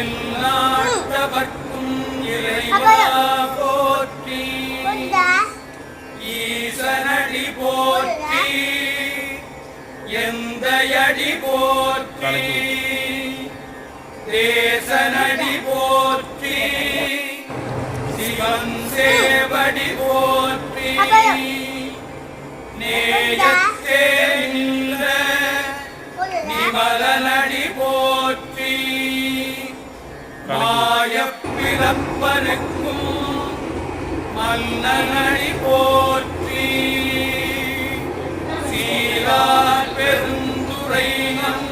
எல்லாட்டவர்க்கும் இறைவா போற்றி, ஈசனடி போற்றி, எந்தையடி போற்றி, தேசனடி போற்றி, சிவன் சேவடி போற்றி, நேயத்தே நின்ற நிமலனடி போற்றி, மாயப்பிறப்பருக்கும் மன்னனடி போற்றி, சீரார் பெருந்துரை நம்